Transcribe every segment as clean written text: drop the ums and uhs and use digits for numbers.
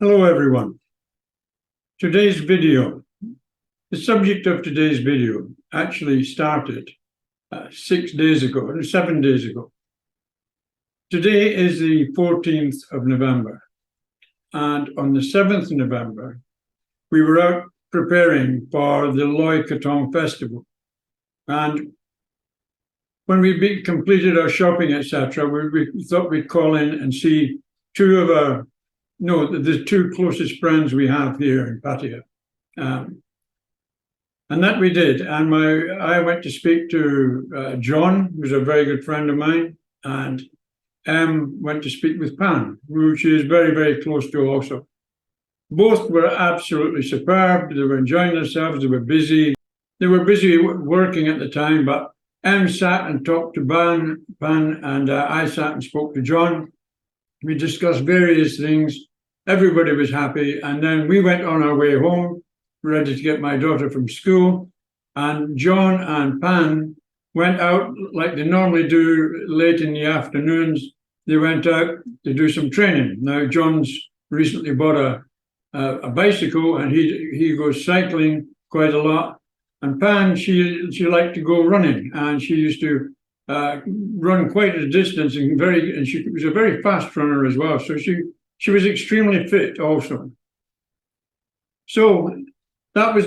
Hello everyone. Today's video, the subject of today's video actually started 7 days ago. Today is the 14th of November, and on the 7th of November, we were out preparing for the Loy Krathong festival. And when we completed our shopping, etc., we thought we'd call in and see the two closest friends we have here in Pattaya. And that we did. And I went to speak to John, who's a very good friend of mine, and went to speak with Pan, who she is very, very close to also. Both were absolutely superb. They were enjoying themselves. They were busy. They were busy working at the time, but sat and talked to Pan, and I sat and spoke to John. We discussed various things. Everybody was happy. And then we went on our way home, ready to get my daughter from school. And John and Pan went out like they normally do late in the afternoons. They went out to do some training. Now, John's recently bought a bicycle, and he goes cycling quite a lot. And Pan, she liked to go running, and she used to run quite a distance, and she was a very fast runner as well. So she was extremely fit also. So that was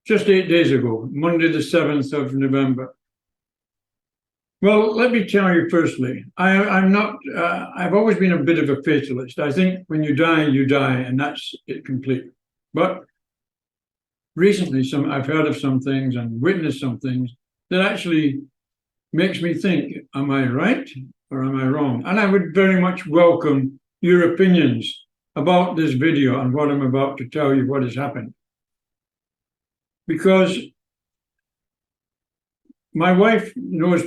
just 8 days ago, Monday the 7th of November. Well, let me tell you firstly, I've always been a bit of a fatalist. I think when you die, and that's it complete. But recently, I've heard of some things and witnessed some things that actually makes me think, am I right or am I wrong? And I would very much welcome your opinions about this video and what I'm about to tell you, what has happened. Because my wife knows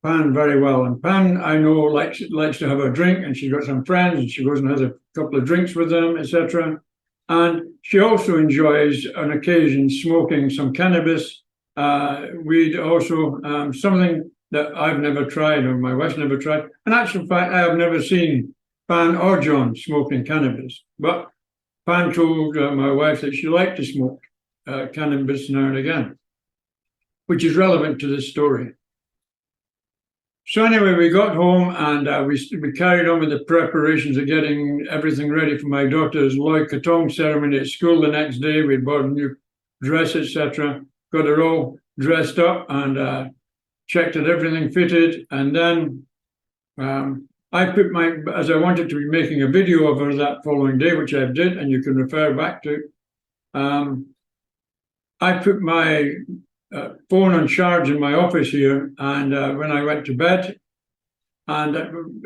Pan very well, and Pan, I know, likes to have a drink, and she's got some friends, and she goes and has a couple of drinks with them, etc. And she also enjoys, on occasion, smoking some cannabis. Weed also, something that I've never tried, or my wife's never tried. In actual fact, I have never seen Pan or John smoking cannabis. But Pan told my wife that she liked to smoke cannabis now and again, which is relevant to this story. So anyway, we got home, and we carried on with the preparations of getting everything ready for my daughter's Loy Krathong ceremony at school the next day. We bought a new dress, etc., got her all dressed up, and checked that everything fitted. And then I put as I wanted to be making a video of her that following day, which I did, and you can refer back to, I put my phone on charge in my office here, and when I went to bed, and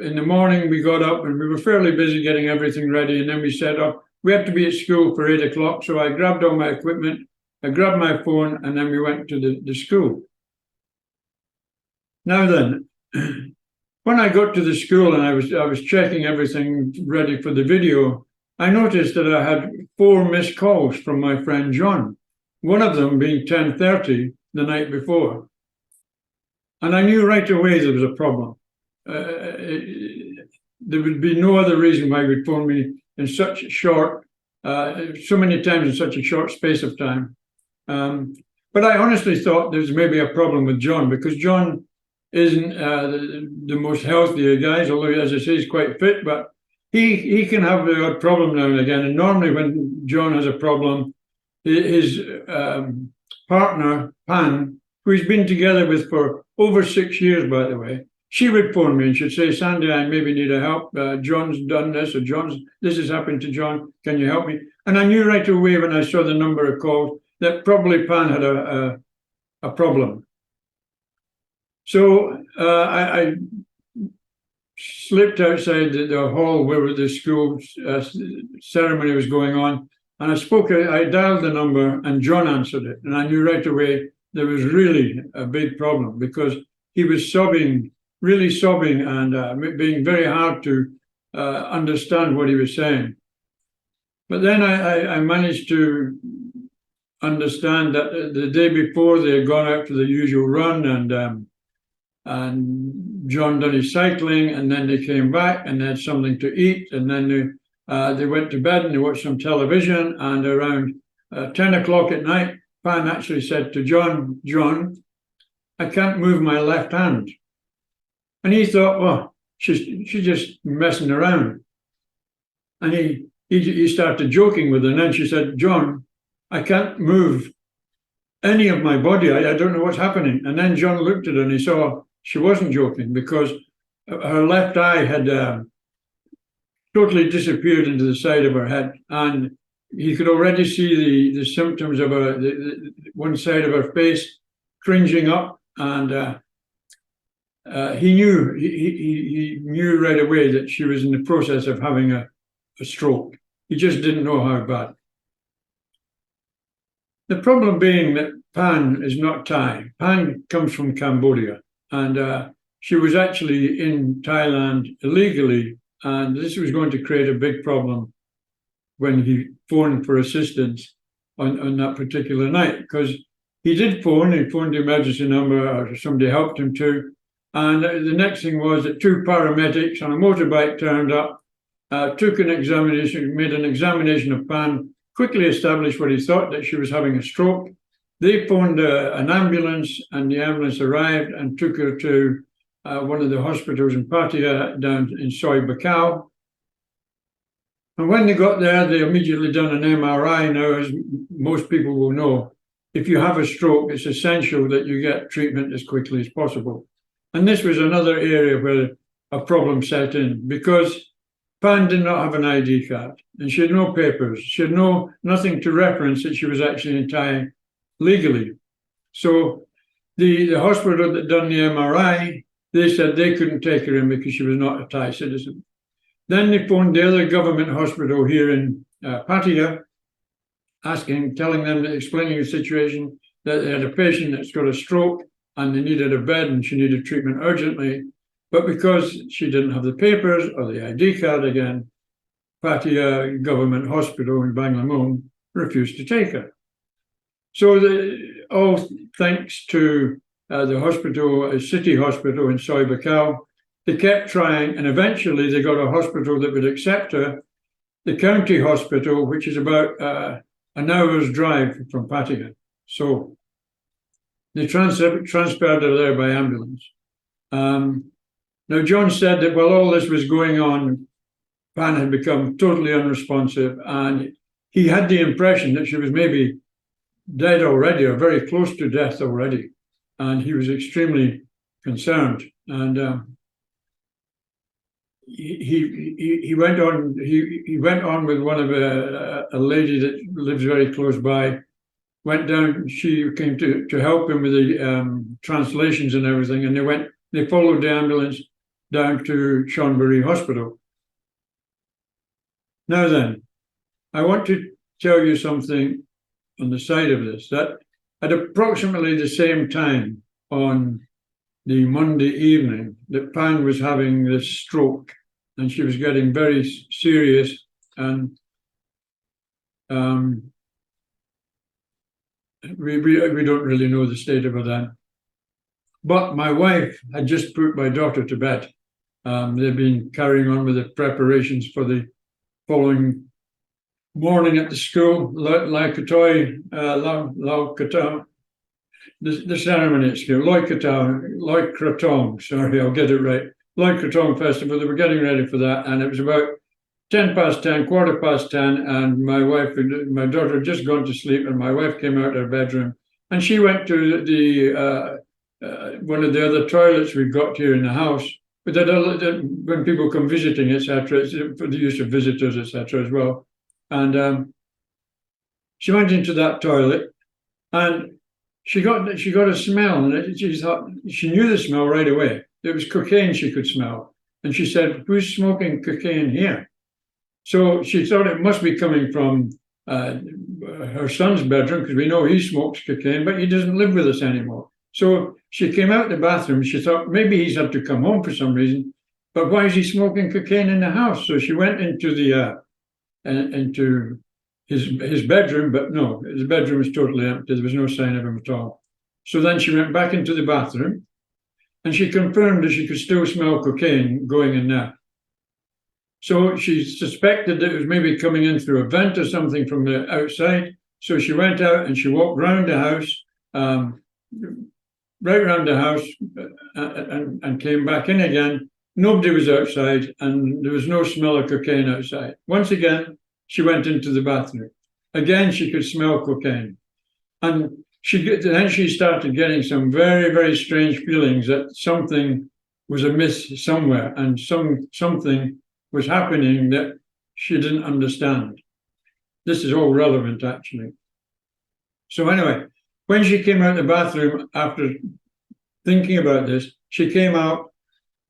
in the morning we got up and we were fairly busy getting everything ready, and then we set up. We had to be at school for 8 o'clock, so I grabbed all my equipment, I grabbed my phone, and then we went to the school. Now then, when I got to the school and I was checking everything ready for the video, I noticed that I had 4 missed calls from my friend John, one of them being 10:30 the night before. And I knew right away there was a problem. There would be no other reason why he would phone me in such so many times in such a short space of time. But I honestly thought there's maybe a problem with John, because John isn't the most healthy of guys, although, as I say, he's quite fit, but he can have the odd problem now and again. And normally when John has a problem, his partner, Pan, who he's been together with for over 6 years, by the way, she would phone me and she'd say, Sandy, I maybe need a help. John's done this, or this has happened to John. Can you help me? And I knew right away when I saw the number of calls that probably Pan had a problem. So I slipped outside the hall where the school ceremony was going on, and I dialed the number, and John answered it. And I knew right away there was really a big problem, because he was sobbing, really sobbing, and being very hard to understand what he was saying. But then I managed to understand that the day before they had gone out for the usual run, and John done his cycling, and then they came back and they had something to eat, and then they went to bed and they watched some television. And around 10 o'clock at night, Pan actually said to John, "John, I can't move my left hand." And he thought, well, she's just messing around. And he started joking with her. And then she said, "John, I can't move any of my body. I don't know what's happening." And then John looked at her and he saw she wasn't joking, because her left eye had totally disappeared into the side of her head. And he could already see the symptoms of one side of her face cringing up. And he knew right away that she was in the process of having a stroke. He just didn't know how bad. The problem being that Pan is not Thai. Pan comes from Cambodia, and she was actually in Thailand illegally, and this was going to create a big problem when he phoned for assistance on that particular night, because he phoned the emergency number, or somebody helped him to. And the next thing was that two paramedics on a motorbike turned up, took an examination, made an examination of Pan, quickly established what he thought, that she was having a stroke. They phoned an ambulance, and the ambulance arrived and took her to one of the hospitals in Pattaya down in Soi Buakhao. And when they got there, they immediately done an MRI. Now, as most people will know, if you have a stroke, it's essential that you get treatment as quickly as possible. And this was another area where a problem set in, because Pan did not have an ID card, and she had no papers. She had nothing to reference that she was actually in Thai legally. So the hospital that done the MRI, they said they couldn't take her in because she was not a Thai citizen. Then they phoned the other government hospital here in Pattaya, telling them, explaining the situation, that they had a patient that's got a stroke and they needed a bed and she needed treatment urgently. But because she didn't have the papers or the ID card again, Pattaya Government Hospital in Banglamung refused to take her. So all thanks to the hospital, a city hospital in Soi Buakhao, they kept trying, and eventually they got a hospital that would accept her, the county hospital, which is about an hour's drive from Pattaya. So they transferred her there by ambulance. Now, John said that while all this was going on, Pan had become totally unresponsive, and he had the impression that she was maybe dead already, or very close to death already, and he was extremely concerned. And he went on with one of a lady that lives very close by. Went down. She came to help him with the translations and everything, and they followed the ambulance down to Chonburi Hospital. Now then, I want to tell you something on the side of this, that at approximately the same time on the Monday evening that Pan was having this stroke, and she was getting very serious, and we don't really know the state of her then. But my wife had just put my daughter to bed. They've been carrying on with the preparations for the following morning at the school, the ceremony at school, Loy Krathong, sorry, I'll get it right. Loy Krathong Festival, they were getting ready for that, and it was about 10 past 10, quarter past 10, and my daughter had just gone to sleep, and my wife came out of her bedroom, and she went to the one of the other toilets we've got here in the house, but when people come visiting, etc., it's for the use of visitors, etc., as well. And she went into that toilet, and she got a smell, and she knew the smell right away. It was cocaine she could smell, and she said, "Who's smoking cocaine here?" So she thought it must be coming from her son's bedroom, because we know he smokes cocaine, but he doesn't live with us anymore. So she came out the bathroom. She thought maybe he's had to come home for some reason, but why is he smoking cocaine in the house? So she went into into his bedroom, but no, his bedroom was totally empty. There was no sign of him at all. So then she went back into the bathroom, and she confirmed that she could still smell cocaine going in there. So she suspected that it was maybe coming in through a vent or something from the outside. So she went out and she walked round the house, right round the house, and came back in again. Nobody was outside, and there was no smell of cocaine outside. Once again, she went into the bathroom. Again, she could smell cocaine. And then she started getting some very, very strange feelings that something was amiss somewhere, and something was happening that she didn't understand. This is all relevant, actually. So anyway, when she came out of the bathroom after thinking about this, she came out,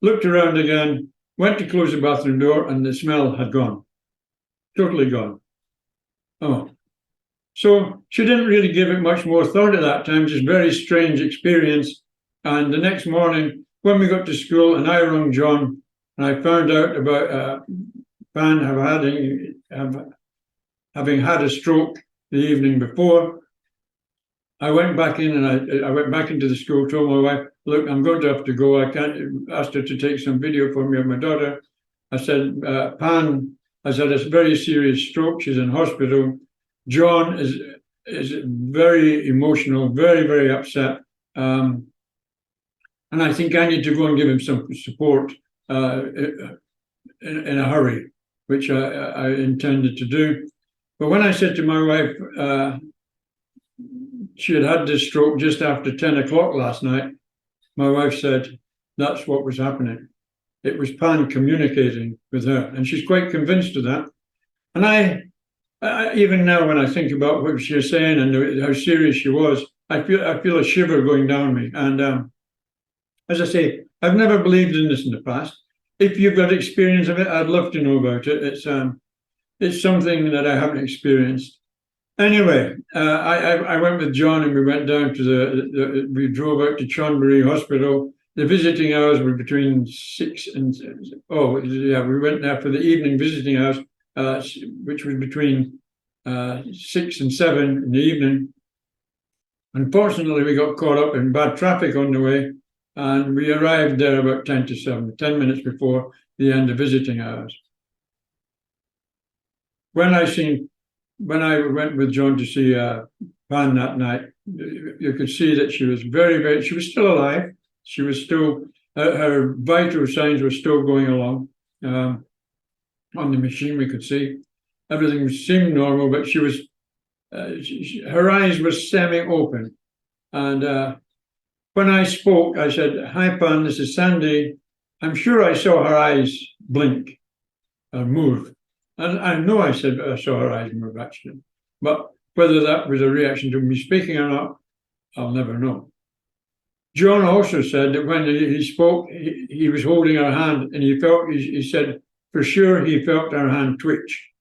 looked around again, went to close the bathroom door, and the smell had gone. Totally gone. Oh. So she didn't really give it much more thought at that time, just very strange experience. And the next morning, when we got to school, and I rang John, and I found out about Pan having had a stroke the evening before. I went back in, and I went back into the school, told my wife, look, I'm going to have to go. I can't, asked her to take some video for me of my daughter. I said, Pan has had a very serious stroke. She's in hospital. John is very emotional, very, very upset. And I think I need to go and give him some support in a hurry, which I intended to do. But when I said to my wife, she had this stroke just after 10 o'clock last night, my wife said, that's what was happening. It was Pan communicating with her, and she's quite convinced of that. And I even now, when I think about what she was saying and how serious she was, I feel a shiver going down me. And as I say, I've never believed in this in the past. If you've got experience of it, I'd love to know about it. It's something that I haven't experienced. Anyway, I went with John, and we went down to we drove out to Chonburi Hospital. The visiting hours were between 6 and, we went there for the evening visiting hours, which was between 6 and 7 in the evening. Unfortunately, we got caught up in bad traffic on the way, and we arrived there about 10 to 7, 10 minutes before the end of visiting hours. When I went with John to see Pan that night, you could see that she was she was still alive. She was still, her vital signs were still going along. On the machine, we could see everything seemed normal, but she was, her eyes were semi-open. And when I spoke, I said, hi, Pan, this is Sandy. I'm sure I saw her eyes blink or move. And I know I said I saw her eyes move, actually. But whether that was a reaction to me speaking or not, I'll never know. John also said that when he spoke, he was holding her hand, and he said, for sure, he felt her hand twitch.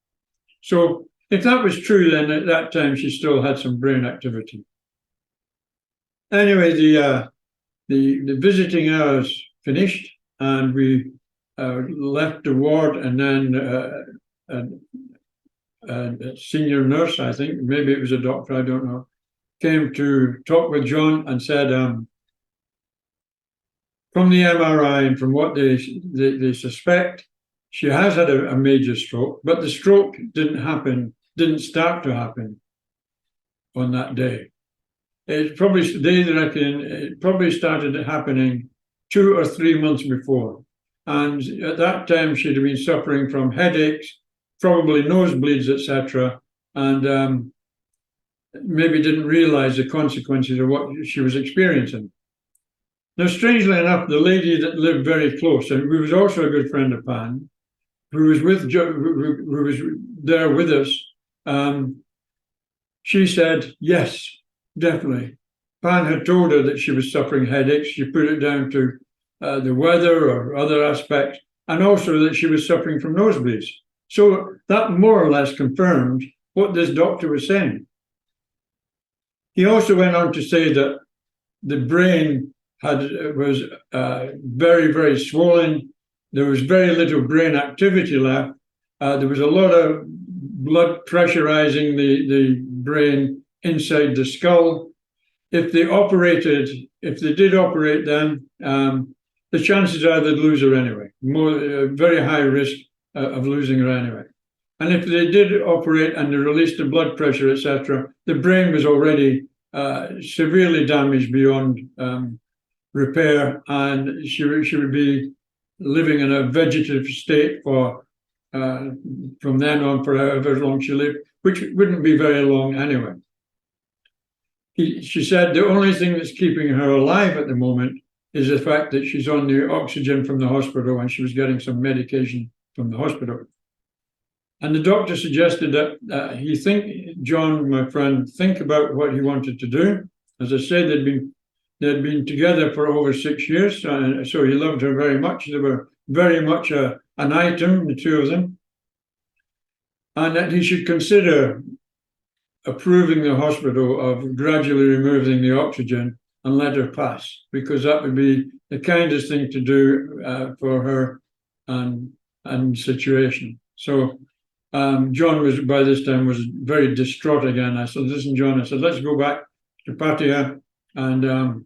So if that was true, then at that time, she still had some brain activity. Anyway, the visiting hours finished, and we left the ward, and then a senior nurse, I think, maybe it was a doctor, I don't know, came to talk with John and said, from the MRI and from what they suspect, she has had a major stroke, but the stroke didn't start to happen on that day. They reckon it probably started happening 2 or 3 months before. And at that time, she'd have been suffering from headaches, probably nosebleeds, etc., and maybe didn't realize the consequences of what she was experiencing. Now, strangely enough, the lady that lived very close, and who was also a good friend of Pan, who was there with us, she said, yes, definitely. Pan had told her that she was suffering headaches. She put it down to the weather or other aspects, and also that she was suffering from nosebleeds. So that more or less confirmed what this doctor was saying. He also went on to say that the brain was very, very swollen. There was very little brain activity left. There was a lot of blood pressurizing the brain inside the skull. if they did operate then, the chances are they'd lose her anyway. Very high risk of losing her anyway. And if they did operate and they released the blood pressure, etc., the brain was already severely damaged beyond repair, and she would be living in a vegetative state for from then on for however long she lived, which wouldn't be very long anyway. She said the only thing that's keeping her alive at the moment is the fact that she's on the oxygen from the hospital and she was getting some medication from the hospital. And the doctor suggested that John, my friend, think about what he wanted to do. As I said, they'd been together for over 6 years, so he loved her very much. They were very much an item, the two of them. And that he should consider approving the hospital of gradually removing the oxygen and let her pass, because that would be the kindest thing to do for her and situation. So John was, by this time, was very distraught again. I said, listen, John, I said, let's go back to Pattaya and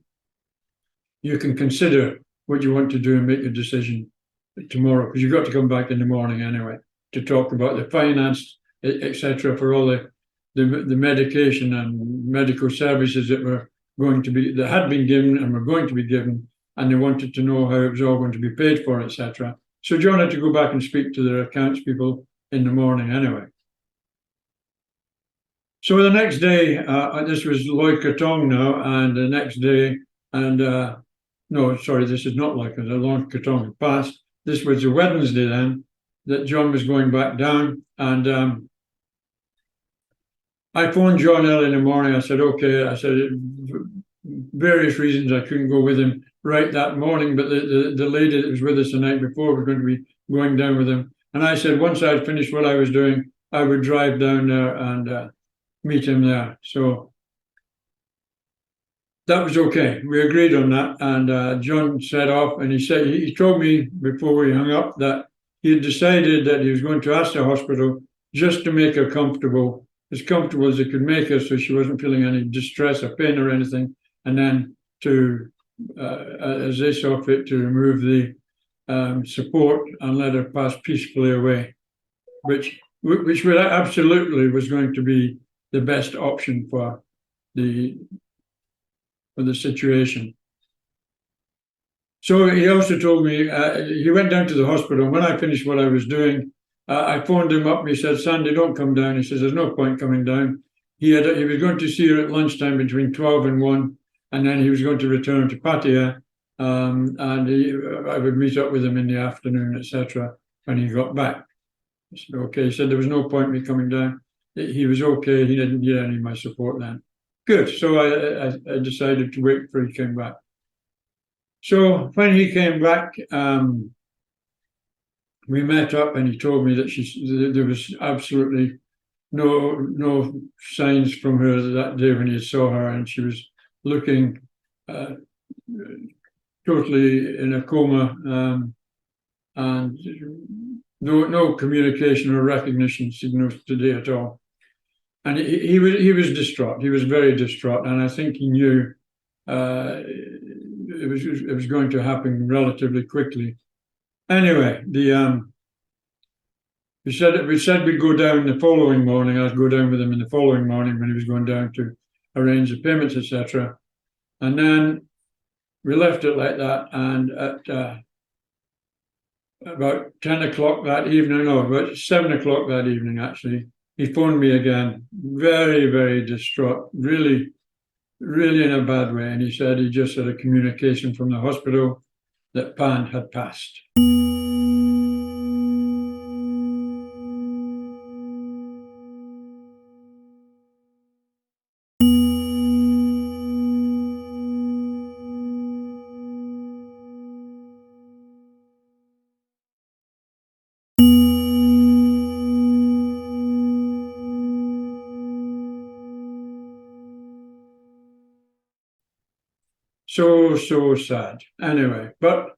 you can consider what you want to do and make a decision tomorrow, because you've got to come back in the morning anyway to talk about the finance, etc., for all the medication and medical services that had been given and were going to be given, and they wanted to know how it was all going to be paid for, etc. So John had to go back and speak to their accounts people in the morning anyway. So the next day, this was Loy Krathong now, and the next day, and no, sorry, this is not Loy Krathong, Loy Krathong passed. This was the Wednesday then, that John was going back down, and I phoned John early in the morning. I said, okay, I said, various reasons I couldn't go with him right that morning, but the lady that was with us the night before was going to be going down with him. And I said, once I'd finished what I was doing, I would drive down there and meet him there. So that was okay. We agreed on that. And John set off, and he told me before we hung up that he had decided that he was going to ask the hospital just to make her comfortable as they could make her, so she wasn't feeling any distress or pain or anything, and then to, as they saw fit, to remove the support and let her pass peacefully away, which absolutely was going to be the best option for the situation. So he also told me, he went down to the hospital, and when I finished what I was doing, I phoned him up and he said, Sandy, don't come down. He says, there's no point coming down. He was going to see her at lunchtime between 12 and 1, and then he was going to return to Pattaya, and I would meet up with him in the afternoon, etc., when he got back. I said, okay. He said there was no point in me coming down. He was okay. He didn't need any of my support then. Good. So I decided to wait till he came back. So when he came back, we met up, and he told me that there was absolutely no signs from her that day when he saw her, and she was looking totally in a coma, and no communication or recognition signals today at all. And he was distraught. He was very distraught, and I think he knew it was going to happen relatively quickly. Anyway, we said we'd go down the following morning. I'd go down with him in the following morning when he was going down to arrange the payments, etc. And then we left it like that. And at about 10 o'clock that evening, no, about 7 o'clock that evening, actually, he phoned me again, very, very distraught, really, really in a bad way. And he said he just had a communication from the hospital that Pan had passed. So sad. Anyway, but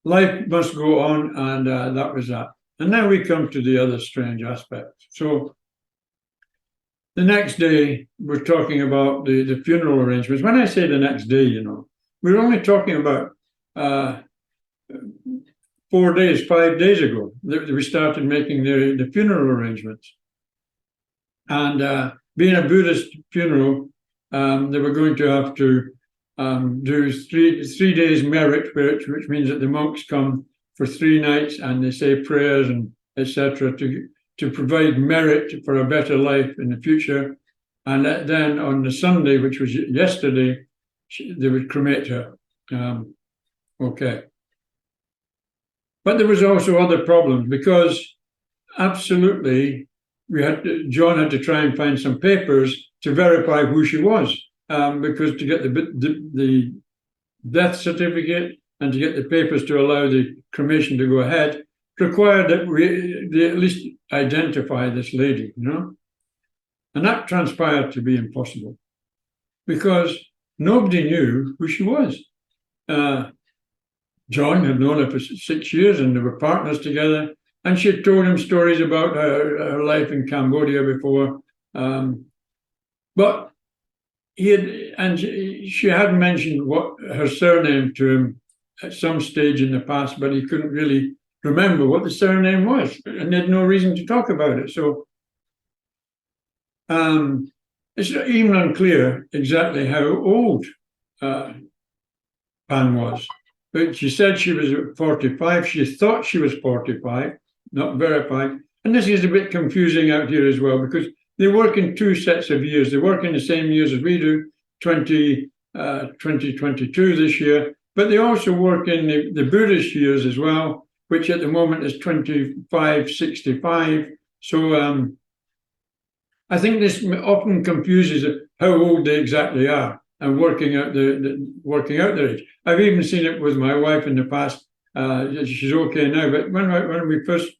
life must go on, and that was that. And now we come to the other strange aspect. So The next day, we're talking about the funeral arrangements. When I say the next day, we're only talking about 4 days, 5 days ago that we started making the funeral arrangements. And being a Buddhist funeral, they were going to have to do 3 days merit, which means that the monks come for 3 nights and they say prayers and etc. to provide merit for a better life in the future. And then on the Sunday, which was yesterday, they would cremate her. Okay. But there was also other problems because absolutely John had to try and find some papers to verify who she was, because to get the death certificate and to get the papers to allow the cremation to go ahead required that they at least identify this lady, and that transpired to be impossible because nobody knew who she was. John had known her for 6 years and they were partners together. And she had told him stories about her life in Cambodia before. But she had mentioned what her surname to him at some stage in the past, but he couldn't really remember what the surname was and had no reason to talk about it. So it's even unclear exactly how old Pan was. But she said she was 45. She thought she was 45, not verified. And this is a bit confusing out here as well, because they work in 2 sets of years. They work in the same years as we do, 2022 this year, but they also work in the Buddhist years as well, which at the moment is 2565. So I think this often confuses how old they exactly are and working out their age. I've even seen it with my wife in the past. She's okay now, but when we first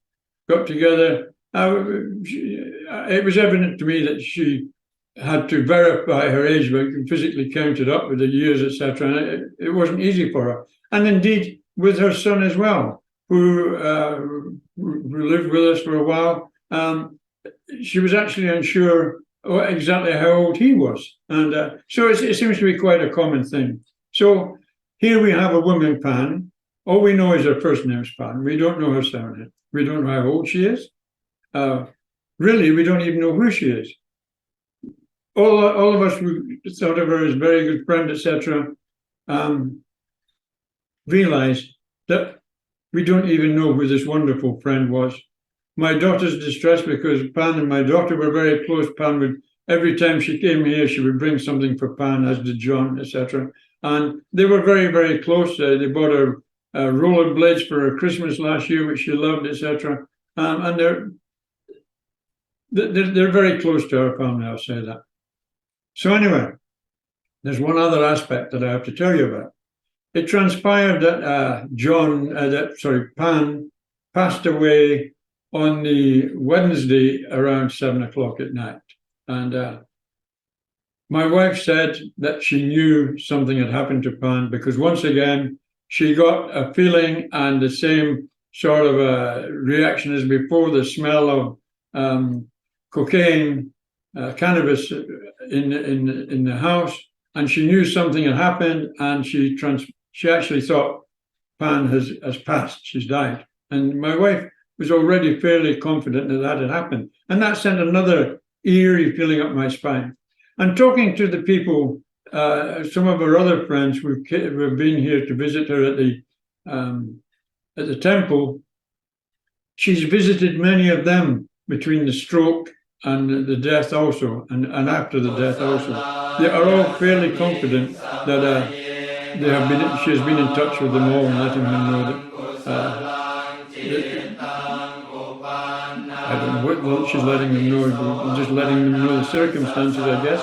got together, it was evident to me that she had to verify her age, but physically count it up with the years, etc. And it wasn't easy for her. And indeed, with her son as well, who lived with us for a while, she was actually unsure exactly how old he was. And so it seems to be quite a common thing. So here we have a woman, Pan. All we know is her first name is Pan. We don't know her surname. We don't know how old she is. Really, we don't even know who she is. All of us who thought of her as a very good friend, etc., realized that we don't even know who this wonderful friend was. My daughter's distressed because Pan and my daughter were very close. Pan would, every time she came here, she would bring something for Pan, as did John, etc. And they were very, very close. They bought her rollerblades for her Christmas last year, which she loved, etc. And they're very close to our family, I'll say that. So anyway, there's one other aspect that I have to tell you about. It transpired that Pan passed away on the Wednesday around 7 o'clock at night. And my wife said that she knew something had happened to Pan because once again, she got a feeling and the same sort of a reaction as before, the smell of cocaine, cannabis in the house. And she knew something had happened and she actually thought Pan has passed, she's died. And my wife was already fairly confident that had happened. And that sent another eerie feeling up my spine. And talking to the people, some of her other friends who've been here to visit her at the temple, she's visited many of them between the stroke and the death also, and after the death also. They are all fairly confident that she has been in touch with them all and letting them know that I don't know what she's letting them know, just letting them know the circumstances, I guess.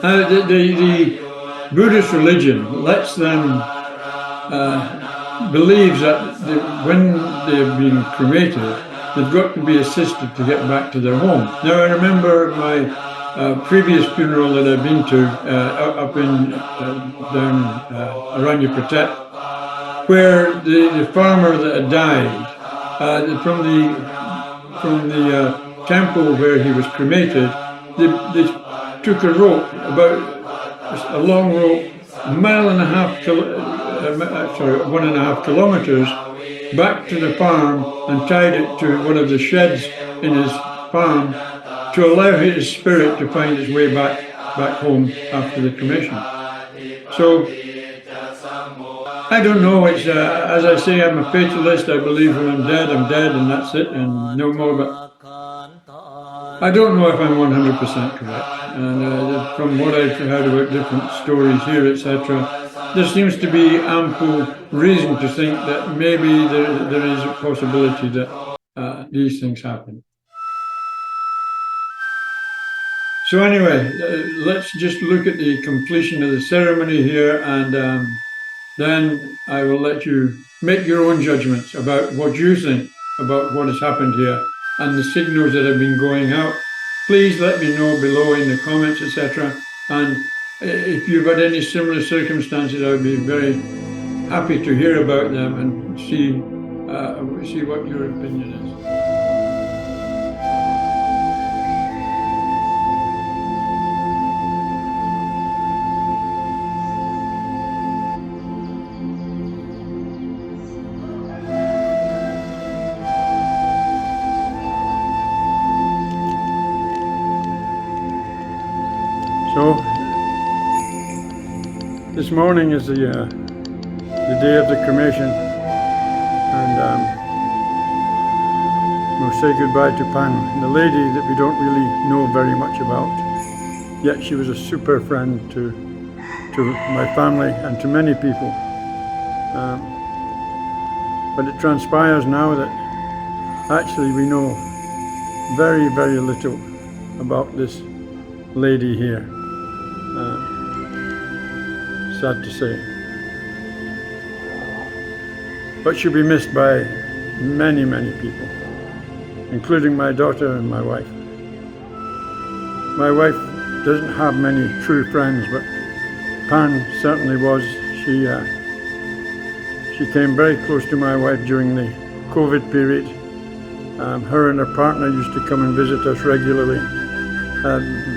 The Buddhist religion lets them believes that when they've been cremated, they've got to be assisted to get back to their home. Now, I remember my previous funeral that I've been to up in down Aranya Pratet, where the farmer that had died from the temple where he was cremated, they took a rope, about a long rope, a mile and a half, sorry, 1.5 kilometers, back to the farm and tied it to one of the sheds in his farm to allow his spirit to find its way back home after the cremation. So I don't know. It's as I say, I'm a fatalist. I believe when I'm dead, and that's it, and no more. But I don't know if I'm 100% correct. And from what I've heard about different stories here, etc., there seems to be ample reason to think that maybe there is a possibility that these things happen. So anyway, let's just look at the completion of the ceremony here, and then I will let you make your own judgments about what you think about what has happened here and the signals that have been going out. Please let me know below in the comments, etc. And if you've had any similar circumstances, I would be very happy to hear about them and see what your opinion is. So this morning is the day of the cremation, and we'll say goodbye to Pan, the lady that we don't really know very much about, yet she was a super friend to my family and to many people. But it transpires now that actually we know very, very little about this lady here. Sad to say. But she'll be missed by many, many people, including my daughter and my wife. My wife doesn't have many true friends, but Pan certainly was. She came very close to my wife during the COVID period. Her and her partner used to come and visit us regularly,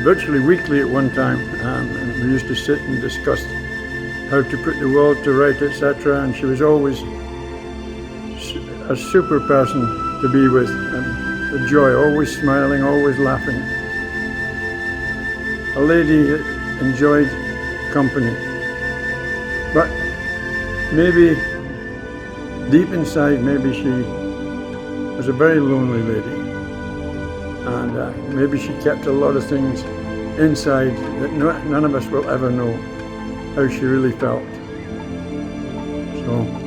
virtually weekly at one time, and we used to sit and discuss how to put the world to right, etc. And she was always a super person to be with, and a joy, always smiling, always laughing. A lady that enjoyed company. But maybe deep inside, maybe she was a very lonely lady. And maybe she kept a lot of things inside that none of us will ever know how she really felt. So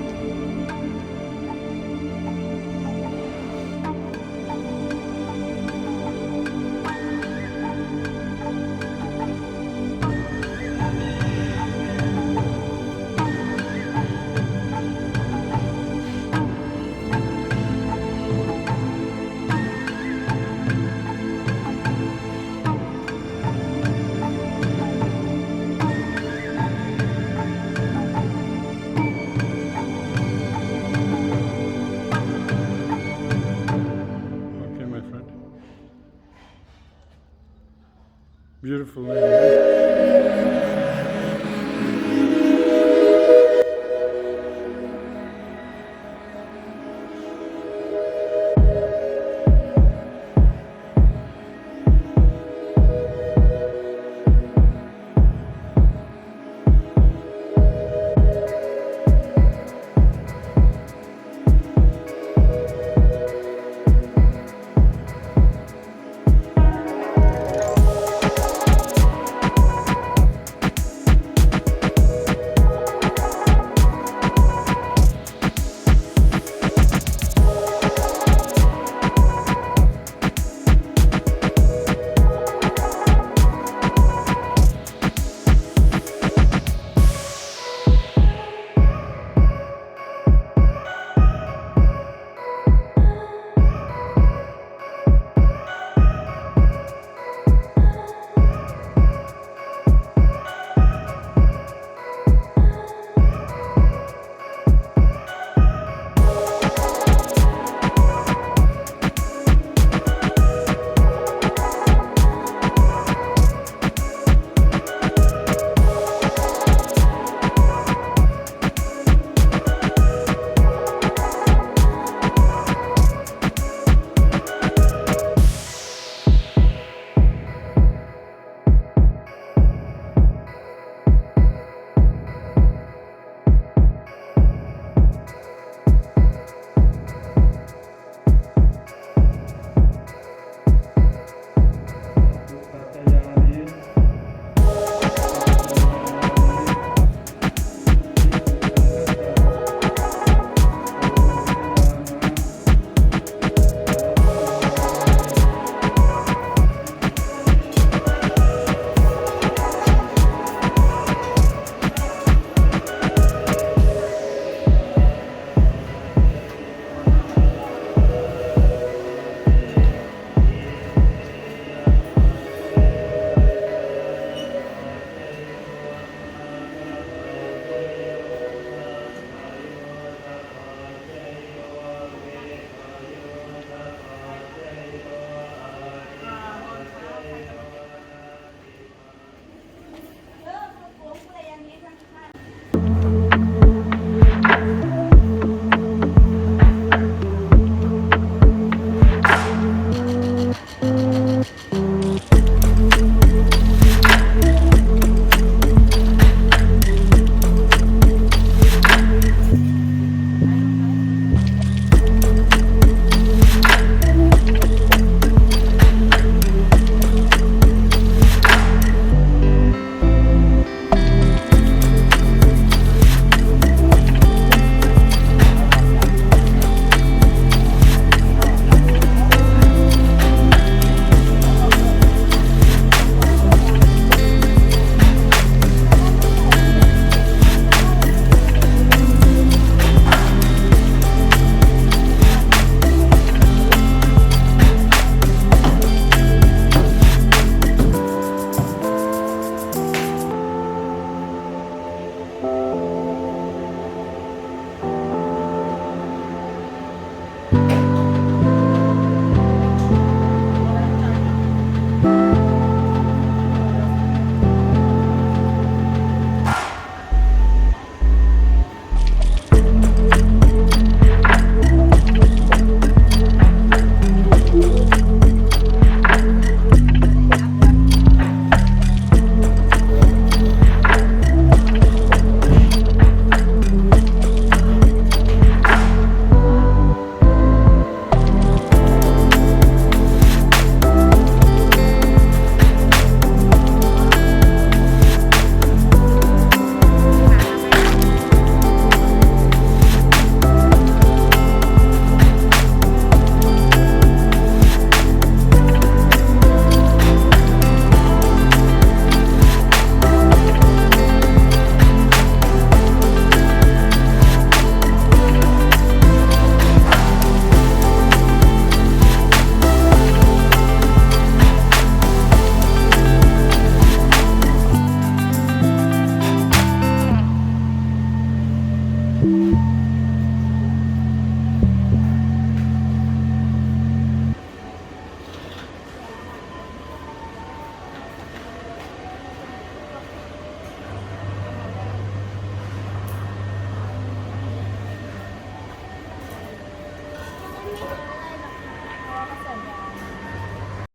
beautiful lady.